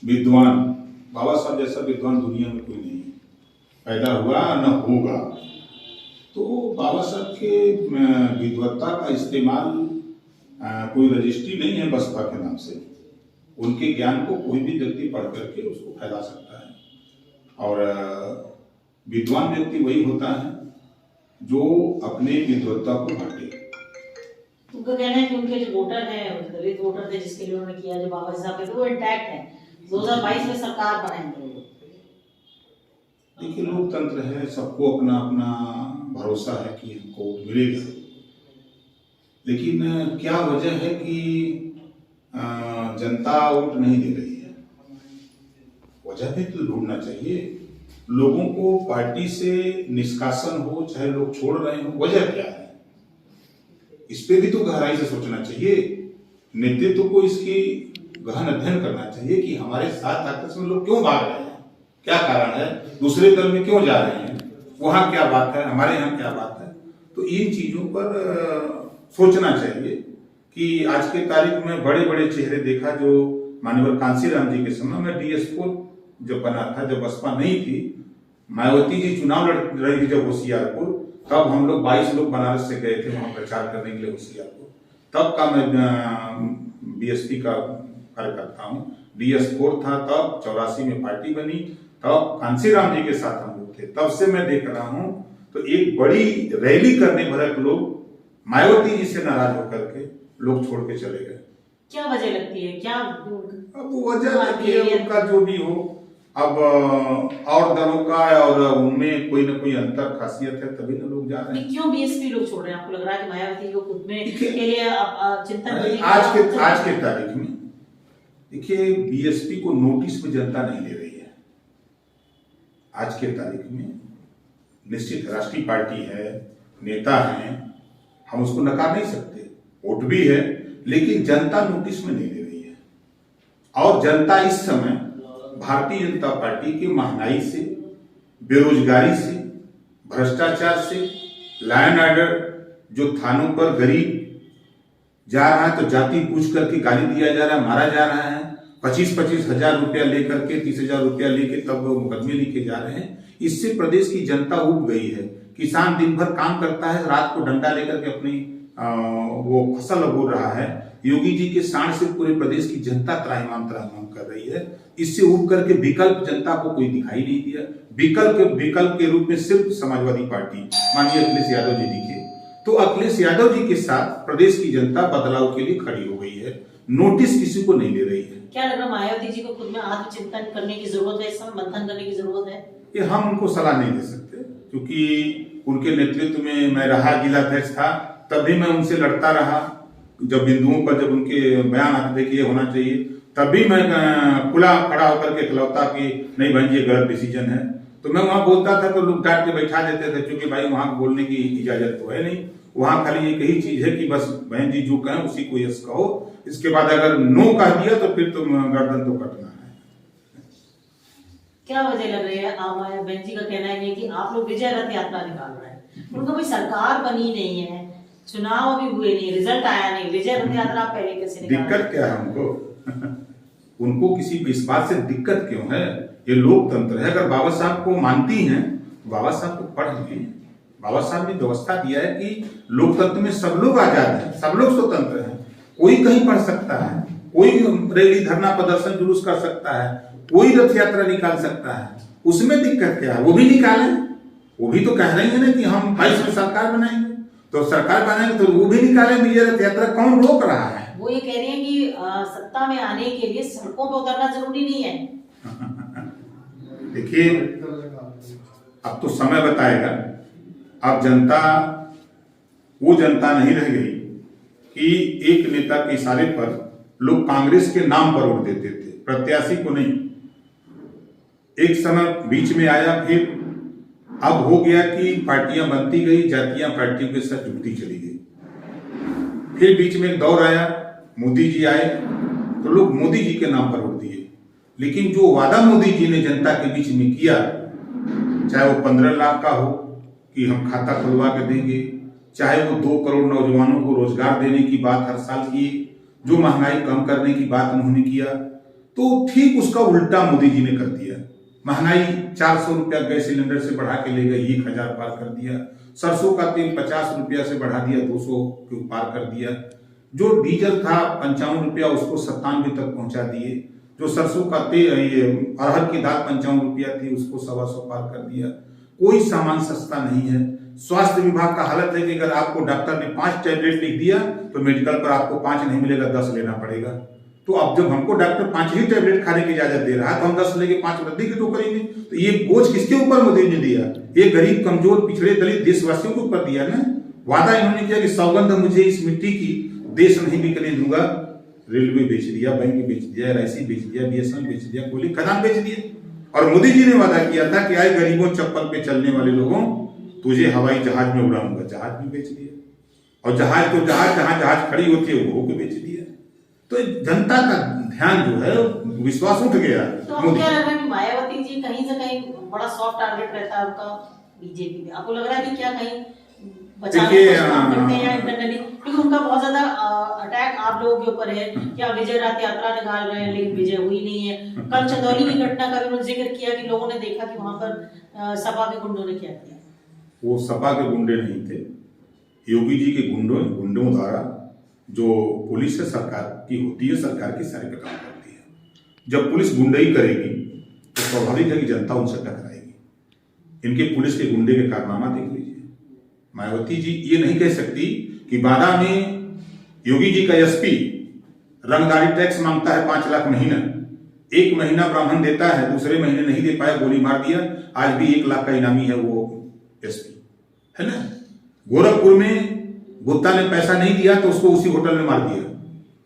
विद्वान, बाबा साहब जैसा विद्वान दुनिया में कोई नहीं पैदा हुआ न होगा। तो बाबा साहब के विद्वत्ता का इस्तेमाल कोई रजिस्ट्री नहीं है बसपा के नाम से। उनके ज्ञान को कोई भी व्यक्ति पढ़ करके उसको फैला सकता है। और विद्वान व्यक्ति वही होता है जो अपने विद्वत्ता को बांटे। उनका कहना है कि उनके जो वोटर हैं, दलित वोटर थे जिसके लिए उन्होंने किया, जो बाबा साहब के, वो इंटैक्ट है। 2022 में सरकार बनाएंगे वो। देखिए, लोकतंत्र है, सबको अपना अपना भरोसा है कि हमको वोट मिलेगा। लेकिन क्या वजह है कि जनता वोट नहीं दे रही है? वजह भी तो ढूंढना चाहिए। लोगों को पार्टी से निष्कासन हो, चाहे लोग छोड़ रहे हो, वजह क्या है? इस पे भी तो गहराई से सोचना चाहिए। नेतृत्व को इसकी गहन अध्ययन करना चाहिए कि हमारे साथ आकर से लोग क्यों भाग रहे हैं, क्या कारण है, दूसरे दल में क्यों जा रहे हैं, वहां क्या बात है, हमारे यहाँ क्या बात है। तो इन चीजों पर सोचना चाहिए कि आज के तारीख में बड़े बड़े चेहरे देखा, जो माननीय कांशीराम जी के समय में DS4 जब बना था, जब बसपा नहीं थी, मायावती जी चुनाव लड़ रही थी जब होशियारपुर, तब हम लोग 22 लोग बनारस से गए थे वहां प्रचार करने के लिए होशियारपुर। तब का मैं BSP का कार्यकर्ता हूँ। DS4 था तब, 84 में पार्टी बनी, तब कांशीराम जी के साथ हम लोग थे। तब से मैं देख रहा हूँ तो एक बड़ी रैली करने भरक लोग मायावती जी से नाराज होकर के लोग छोड़ के चले गए। क्या वजह लगती है? क्या अब वजह देखिए, उनका जो भी हो, अब और दलों का और उनमें कोई ना कोई अंतर खासियत है, तभी ना लोग जा रहे हैं। क्यों BSP लोग छोड़ रहे हैं? आपको लग रहा है कि मायावती को खुद में के लिए चिंतन? आज के तारीख में देखिए, BSP को नोटिस में जनता नहीं ले रही है। आज के तारीख में निश्चित राष्ट्रीय पार्टी है, नेता हैं, हम उसको नकार नहीं सकते, वोट भी है, लेकिन जनता नोटिस में नहीं ले रही है। और जनता इस समय भारतीय जनता पार्टी की महंगाई से, बेरोजगारी से, भ्रष्टाचार से, लॉ एंड ऑर्डर, जो थानों पर गरीब जा रहा है तो जाति पूछ करके गाली दिया जा रहा है, मारा जा रहा है, 25-25 हजार रुपया लेकर के, 30 हजार रुपया लेके तब मुकदमे लिखे जा रहे हैं। इससे प्रदेश की जनता उब गई है। किसान दिन भर काम करता है, रात को डंडा लेकर के अपनी वो फसल उगो रहा है। योगी जी के साण से पूरे प्रदेश की जनता त्राहिमाम कर रही है। इससे उब करके विकल्प जनता को कोई दिखाई नहीं दिया। विकल्प के रूप में सिर्फ समाजवादी पार्टी माननीय अखिलेश यादव जी दिखे। तो अखिलेश यादव जी के साथ प्रदेश की जनता बदलाव के लिए खड़ी हो गई है, नोटिस किसी को नहीं ले रही है। क्या लग रहा मायावती जी को खुद में आत्मचिंतन करने की जरूरत है, इस समय मंथन करने की जरूरत है? ये हम उनको सलाह नहीं दे सकते, क्योंकि उनके नेतृत्व में मैं रहा, जिला अध्यक्ष था, तब भी मैं उनसे लड़ता रहा। जब बिंदुओं पर जब उनके बयान आते थे कि ये होना चाहिए, तब भी मैं खुला खड़ा होकर के खिलौता कि नहीं भाई ये गलत डिसीजन है। तो मैं वहां बोलता था तो लोग डांट के बैठा देते थे, क्योंकि भाई वहां बोलने की इजाजत तो है नहीं। वहां खाली एक ही चीज है कि बस बहन जी जो कहें उसी को यस कहो, इसके बाद अगर नो कह दिया तो फिर तुम गर्दन तो कटना है। क्या वजह लग रही है? बहन जी का कहना है कि आप लोग विजय रथ यात्रा निकाल रहे हैं, उनका कोई सरकार बनी नहीं है, चुनाव अभी हुए नहीं, रिजल्ट आया नहीं, विजय रथ यात्रा पहले कैसे निकाल? दिक्कत क्या है उनको? उनको किसी इस बात से दिक्कत क्यों है? ये लोकतंत्र है। अगर बाबा साहब को मानती हैं, बाबा साहब को पढ़ लें। बाबा साहब ने व्यवस्था दिया है कि लोकतंत्र में सब लोग आजाद हैं, सब लोग स्वतंत्र हैं। कोई कहीं पढ़ सकता है, कोई रैली, धरना, प्रदर्शन, जुलूस कर सकता है, कोई रथ यात्रा निकाल सकता है। उसमें दिक्कत क्या है? वो भी निकालें। वो भी तो कह रही है ना कि हम 22 में सरकार बनाएंगे, तो सरकार बनाएंगे तो वो भी निकालें विजय रथ यात्रा। कौन रोक रहा है? वो ये कह रही है कि सत्ता में आने के लिए सड़कों पर उतरना जरूरी नहीं है। देखिए, अब तो समय बताएगा। अब जनता वो जनता नहीं रह गई कि एक नेता के इशारे पर लोग कांग्रेस के नाम पर वोट देते थे, प्रत्याशी को नहीं। एक समय बीच में आया, फिर अब हो गया कि पार्टियां बनती गई, जातियां पार्टियों के साथ जुड़ती चली गई। फिर बीच में एक दौर आया, मोदी जी आए तो लोग मोदी जी के नाम पर वोट दिए। लेकिन जो वादा मोदी जी ने जनता के बीच में किया, चाहे वो 15 लाख का हो कि हम खाता खुलवा के देंगे, चाहे वो 2 करोड़ नौजवानों को रोजगार देने की बात हर साल की, जो महंगाई कम करने की बात उन्होंने किया, तो ठीक उसका उल्टा मोदी जी ने कर दिया। महंगाई 400 रुपया गैस सिलेंडर से बढ़ा के ले गए, 1000 पार कर दिया। सरसों का तेल 50 रुपया से बढ़ा दिया, 200 के पार कर दिया। जो डीजल था 55 रुपया, उसको 97 तक पहुंचा दिए। जो सरसों का तेल, ये अरहर की दाल 55 रुपया थी, उसको 125 पार कर दिया। कोई सामान सस्ता नहीं है। स्वास्थ्य विभाग का हालत है कि अगर आपको डॉक्टर ने 5 टैबलेट लिख दिया तो मेडिकल पर आपको 5 नहीं मिलेगा, 10 लेना पड़ेगा। तो अब जब हमको डॉक्टर 5 ही टैबलेट खाने की इजाजत दे रहा है तो हम 10 लेके 5 वृद्धि की तो करेंगे। तो ये बोझ किसके ऊपर मोदी ने दिया? ये गरीब, कमजोर, पिछड़े, दलित देशवासियों के ऊपर दिया ना। वादा इन्होंने किया कि सौगंध मुझे इस मिट्टी की, देश नहीं बिकने दूंगा। रेलवे बेच दिया, बैंक बेच दिया, LIC बेच दिया, BSNL बेच दिया, कोयले खदान बेच दिए। और मोदी जी ने वादा किया था कि आए गरीबों, चप्पल पे चलने वाले लोगों, तुझे हवाई जहाज में उड़ाऊंगा। जहाज भी बेच दिया। और जहाज तो जहां जहाज खड़ी होती है वो बेच दिया। तो जनता का ध्यान जो है, विश्वास उठ गया। तो आपको क्या लग रहा है कि मायावती जी कहीं से कहीं बड़ा सॉफ्ट टारगेट रहता है आपका बीजेपी में? आपको लग रहा है कि क्या कहीं बचाने की कोशिश करते हैं या इंटरनली? क्योंकि उनका बहुत ज्यादा अटैक आप लोगों के ऊपर है कि आप विजय रथ यात्रा निकाल रहे हैं लेकिन विजय हुई नहीं है। कल चंदौली की घटना का भी उन्होंने जिक्र किया कि लोगों ने देखा कि वहां पर सपा के गुंडों ने क्या किया। वो सपा के गुंडे नहीं थे, योगी जी के गुंडों द्वारा जो पुलिस है सरकार की होती है, सरकार की सारी पे काम करती है। जब पुलिस गुंडाई करेगी तो स्वाभाविक है कि जनता उनसे टकराएगी। इनके पुलिस के गुंडे के कारनामा देख लीजिए। मायावती जी ये नहीं कह सकती कि बादा में योगी जी का SP रंगदारी टैक्स मांगता है 5 लाख महीना, 1 महीना ब्राह्मण देता है, दूसरे महीने नहीं दे पाया, गोली मार दिया। आज भी 1 लाख का इनामी है वो SP, है ना। गोरखपुर में गुप्ता ने पैसा नहीं दिया तो उसको उसी होटल में मार दिया।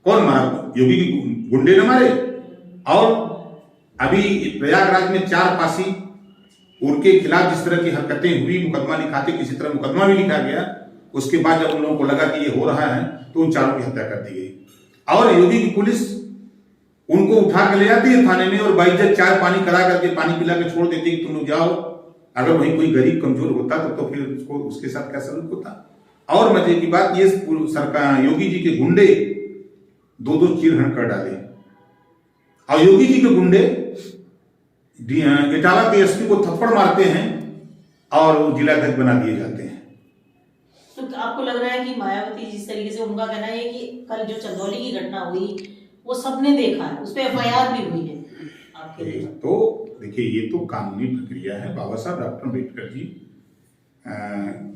कौन मारा? योगी के गुंडे ने मारे। और अभी प्रयागराज में 4 फांसी, उनके खिलाफ जिस तरह की हरकतें हुई, मुकदमा लिखाते किसी तरह मुकदमा भी लिखा गया। उसके बाद जब उन लोगों को लगा कि ये हो रहा है तो उन 4 की हत्या कर दी गई। और योगी की पुलिस उनको उठा के ले जाती है थाने में और बाइज्जत चाय पानी करा करके पानी पिला के छोड़ देती कि तुम लोग जाओ। अगर वहीं कोई गरीब कमजोर होता तो फिर उसको उसके साथ क्या सलूक होता। और मजे की बात, ये सरकार योगी जी के गुंडे 2-2 चीरहरण कर डाले। और योगी जी के गुंडे इटावा के SP को थप्पड़ मारते हैं और जिलाध्यक्ष बना दिए जाते हैं। तो आपको लग रहा है कि मायावती जिस तरीके से, उनका कहना है कि कल जो चंदौली की घटना हुई वो सबने देखा है, उस पर FIR भी हुई है आपके लिए? तो देखिए, ये तो कानूनी प्रक्रिया है। बाबा साहब डॉक्टर अम्बेडकर जी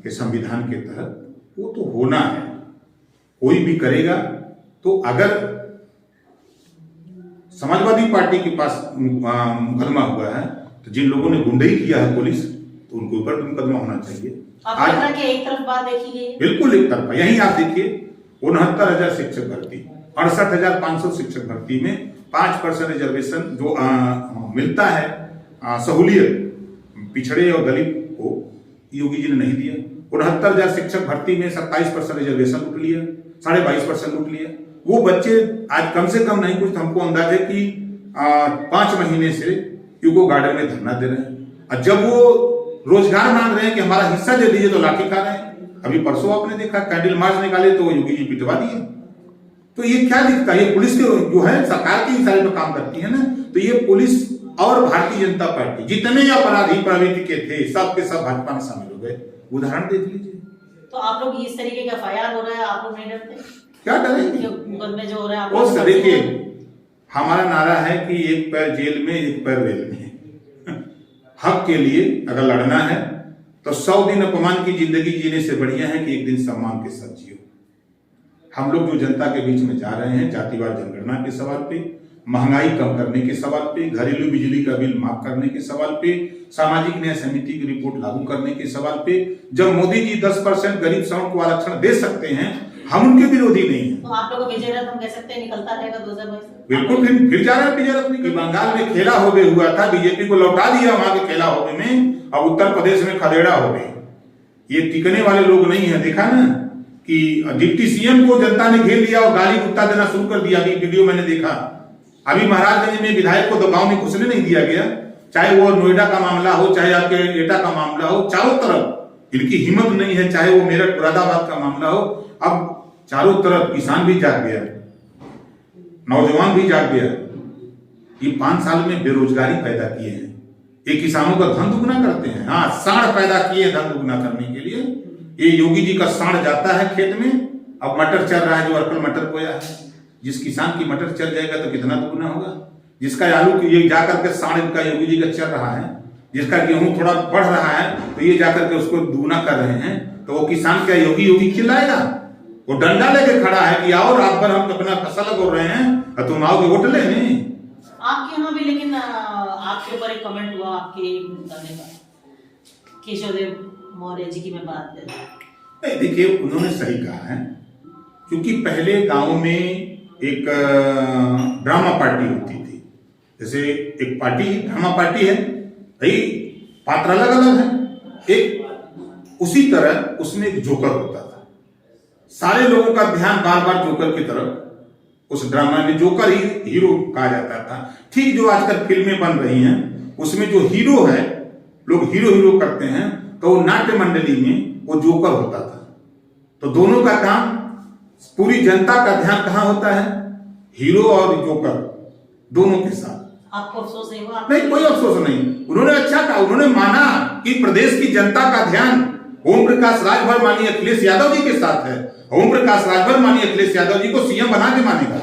के संविधान के तहत वो तो होना है। कोई भी करेगा तो अगर समाजवादी पार्टी के पास मुकदमा हुआ है तो जिन लोगों ने गुंडई किया है पुलिस, तो उनके ऊपर मुकदमा होना चाहिए। आज एक तरफ बात देखी गई, बिल्कुल एक तरफा। यही आप देखिए 69,000 शिक्षक भर्ती, 68,500 शिक्षक भर्ती में 5% रिजर्वेशन जो मिलता है सहूलियत पिछड़े और दलित को, योगी जी ने नहीं दिया। 69,000 शिक्षक भर्ती में 27% रिजर्वेशन लूट लिया, 22.5% लूट लिया। वो बच्चे आज कम से कम नहीं कुछ हमको अंदाज है कि 5 महीने से यूको गार्डन में धरना दे रहे हैं। और जब वो रोजगार मांग रहे हैं कि हमारा हिस्सा दे दीजिए तो लाठी खा रहे हैं। अभी परसों आपने देखा कैंडल मार्च निकाले तो योगी जी पिटवा दिए। तो ये क्या दिखता है? ये पुलिस के जो है सरकार के इशारे पर काम करती है ना। तो ये पुलिस और भारतीय जनता पार्टी जितने अपराधी प्रवृत्ति के थे सबके सब भाजपा में शामिल हो गए। उदाहरण देख लीजिए। तो आप लोग इस तरीके का FIR हो रहा है, आप लोग नहीं डरते? क्या डरेंगे? मुकदमे जो हो रहे हैं आप देखिए, हमारा नारा है कि एक पैर जेल में एक पैर रेल में। हक के लिए अगर लड़ना है तो 100 दिन अपमान की जिंदगी जीने से बढ़िया है कि एक दिन सम्मान के साथ जियो। हम लोग जो जनता के बीच में जा रहे हैं, जातिवाद जनगणना के सवाल पे, महंगाई कम करने के सवाल पे, घरेलू बिजली का बिल माफ करने के सवाल पे, सामाजिक न्याय समिति की रिपोर्ट लागू करने के सवाल पे, जब मोदी जी 10% गरीब श्रवण को आरक्षण दे सकते हैं, हम उनके विरोधी नहीं है। तो आप लोगों को विजय रथ हम कह सकते हैं निकलता रहेगा 2022 से? बिल्कुल, फिर जा रहा है विजय रथ निकल। बंगाल में खेला हो गए हुआ था, बीजेपी को लौटा दिया वहां के खेला हो गए में, अब उत्तर प्रदेश में खदेड़ा हो गए। ये टिकने वाले लोग नहीं है। देखा ना कि डिप्टी CM को जनता ने घेर लिया और गाली गुप्ता देना शुरू कर दिया। अभी वीडियो मैंने देखा। अभी महाराजगंज में विधायक को दबाव में घुसने नहीं दिया गया, चाहे वो नोएडा का मामला हो, चाहे आपके एटा का मामला हो, चारों तरफ इनकी हिम्मत नहीं है। चाहे वो मेरठ मुरादाबाद का मामला हो, अब चारों तरफ किसान भी जाग गया, नौजवान भी जाग गया। ये 5 साल में बेरोजगारी पैदा किए हैं, ये किसानों का धन दुगना करते हैं। हाँ, साढ़ पैदा किए धन दुगना करने के लिए। ये योगी जी का साढ़ जाता है खेत में, अब मटर चल रहा है, जो अर्कल मटर बोया है, जिस किसान की मटर चल जाएगा तो कितना दुगना होगा। जिसका आलू की ये जाकर के साढ़ का योगी जी का चल रहा है, जिसका गेहूं थोड़ा बढ़ रहा है तो ये जाकर के उसको दुगना कर रहे हैं, तो वो किसान क्या योगी योगी खिलाएगा? वो डंडा लेके खड़ा है कि आओ रात भर हम अपना फसल बोल रहे हैं और तुम आओगे वोट लेने। आपके यहाँ भी लेकिन आपके ऊपर एक कमेंट हुआ आपके गाने का, केशवदेव मौर्य जी की मैं बात कर रहा हूँ। नहीं, देखिए उन्होंने सही कहा है, क्योंकि पहले गांव में एक ड्रामा पार्टी होती थी। जैसे एक पार्टी ड्रामा पार्टी है भाई, पात्र अलग अलग है, एक उसी तरह उसमें एक जोकर होता था। सारे लोगों का ध्यान बार बार जोकर की तरफ, उस ड्रामा में जोकर ही हीरो कहा जाता था। ठीक जो आजकल फिल्में बन रही हैं उसमें जो हीरो है, लोग हीरो हीरो करते हैं, तो वो नाट्य मंडली में वो जोकर होता था। तो दोनों का काम, पूरी जनता का ध्यान कहाँ होता है? हीरो और जोकर दोनों के साथ। आपको अफसोस नहीं हुआ? नहीं, कोई अफसोस नहीं। उन्होंने अच्छा कहा, उन्होंने माना कि प्रदेश की जनता का ध्यान ओम प्रकाश राजभर माननीय अखिलेश यादव जी के साथ है। ओम प्रकाश राजभर माननीय अखिलेश यादव जी को सीएम बना के मानेगा।